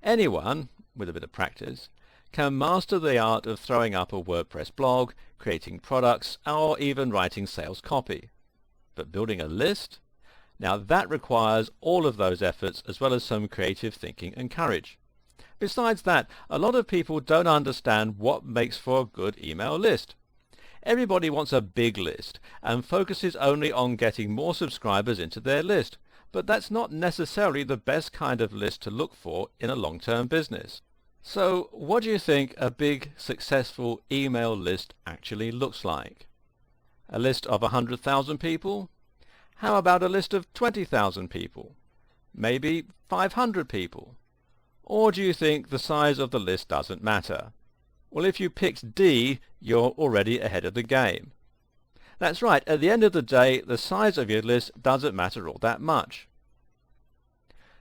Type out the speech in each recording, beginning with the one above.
Anyone, with a bit of practice, can master the art of throwing up a WordPress blog, creating products, or even writing sales copy. But building a list? Now that requires all of those efforts as well as some creative thinking and courage. Besides that, a lot of people don't understand what makes for a good email list. Everybody wants a big list and focuses only on getting more subscribers into their list, but that's not necessarily the best kind of list to look for in a long-term business. So what do you think a big, successful email list actually looks like? A list of 100,000 people? How about a list of 20,000 people? Maybe 500 people? Or do you think the size of the list doesn't matter? Well, if you picked D, you're already ahead of the game. That's right, at the end of the day, the size of your list doesn't matter all that much.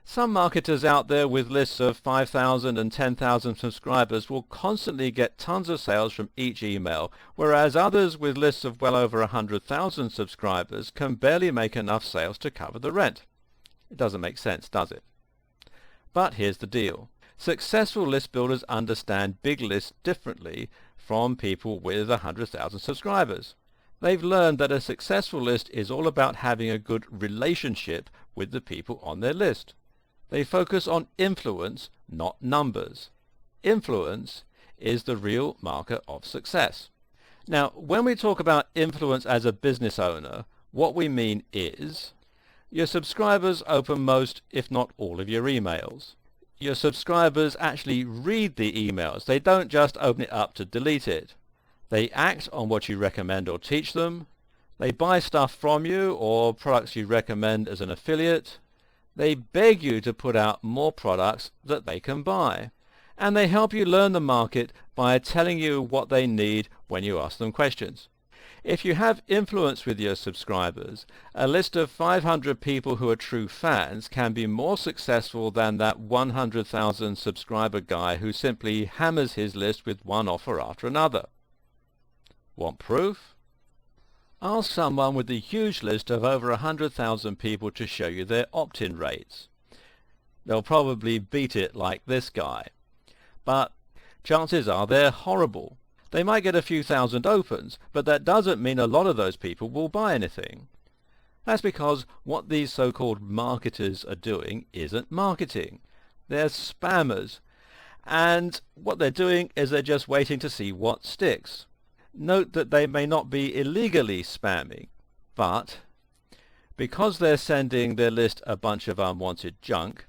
Some marketers out there with lists of 5,000 and 10,000 subscribers will constantly get tons of sales from each email, whereas others with lists of well over 100,000 subscribers can barely make enough sales to cover the rent. It doesn't make sense, does it? But here's the deal. Successful list builders understand big lists differently from people with 100,000 subscribers. They've learned that a successful list is all about having a good relationship with the people on their list. They focus on influence, not numbers. Influence is the real marker of success. Now, when we talk about influence as a business owner, what we mean is your subscribers open most, if not all, of your emails. Your subscribers actually read the emails. They don't just open it up to delete it. They act on what you recommend or teach them. They buy stuff from you or products you recommend as an affiliate. They beg you to put out more products that they can buy. And they help you learn the market by telling you what they need when you ask them questions. If you have influence with your subscribers, a list of 500 people who are true fans can be more successful than that 100,000 subscriber guy who simply hammers his list with one offer after another. Want proof? Ask someone with a huge list of over 100,000 people to show you their opt-in rates. They'll probably beat it like this guy. But chances are they're horrible. They might get a few thousand opens, but that doesn't mean a lot of those people will buy anything. That's because what these so-called marketers are doing isn't marketing. They're spammers. And what they're doing is they're just waiting to see what sticks. Note that they may not be illegally spamming, but because they're sending their list a bunch of unwanted junk,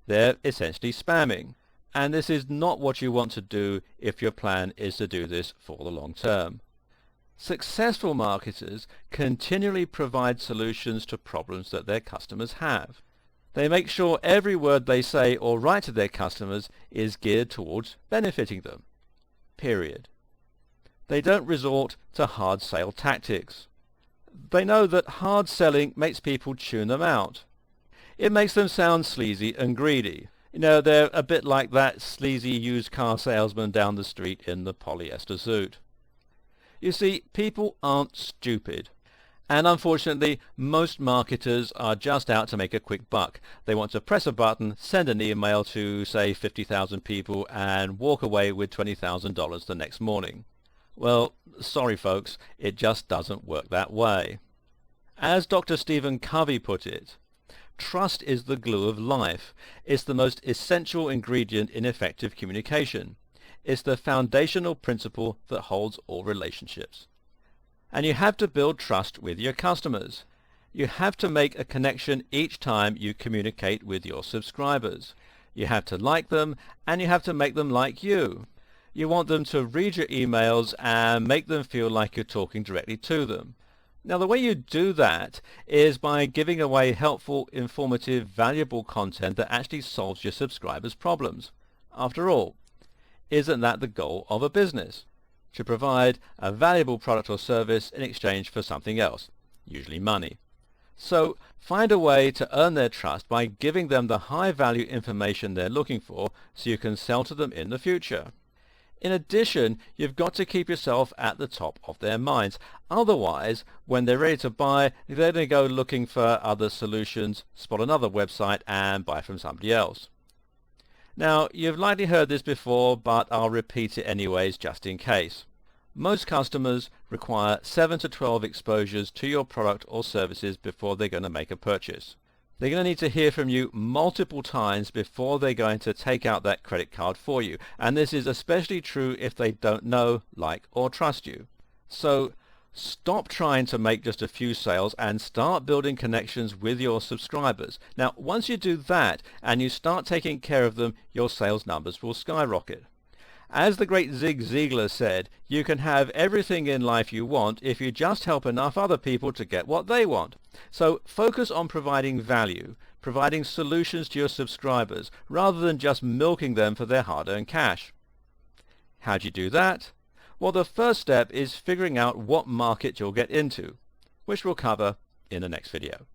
they're essentially spamming. And this is not what you want to do if your plan is to do this for the long term. Successful marketers continually provide solutions to problems that their customers have. They make sure every word they say or write to their customers is geared towards benefiting them. Period. They don't resort to hard sale tactics. They know that hard selling makes people tune them out. It makes them sound sleazy and greedy. You know, they're a bit like that sleazy used car salesman down the street in the polyester suit. You see, people aren't stupid. And unfortunately, most marketers are just out to make a quick buck. They want to press a button, send an email to, say, 50,000 people and walk away with $20,000 the next morning. Well, sorry folks, it just doesn't work that way. As Dr. Stephen Covey put it, trust is the glue of life. It's the most essential ingredient in effective communication. It's the foundational principle that holds all relationships. And you have to build trust with your customers. You have to make a connection each time you communicate with your subscribers. You have to like them, and you have to make them like you. You want them to read your emails and make them feel like you're talking directly to them. Now, the way you do that is by giving away helpful, informative, valuable content that actually solves your subscribers' problems. After all, isn't that the goal of a business? To provide a valuable product or service in exchange for something else, usually money. So find a way to earn their trust by giving them the high-value information they're looking for so you can sell to them in the future. In addition, you've got to keep yourself at the top of their minds. Otherwise, when they're ready to buy, they're going to go looking for other solutions, spot another website, and buy from somebody else. Now, you've likely heard this before, but I'll repeat it anyways just in case. Most customers require 7 to 12 exposures to your product or services before they're going to make a purchase. They're going to need to hear from you multiple times before they're going to take out that credit card for you. And this is especially true if they don't know, like, or trust you. So stop trying to make just a few sales and start building connections with your subscribers. Now, once you do that and you start taking care of them, your sales numbers will skyrocket. As the great Zig Ziglar said, you can have everything in life you want if you just help enough other people to get what they want. So focus on providing value, providing solutions to your subscribers, rather than just milking them for their hard-earned cash. How do you do that? Well, the first step is figuring out what market you'll get into, which we'll cover in the next video.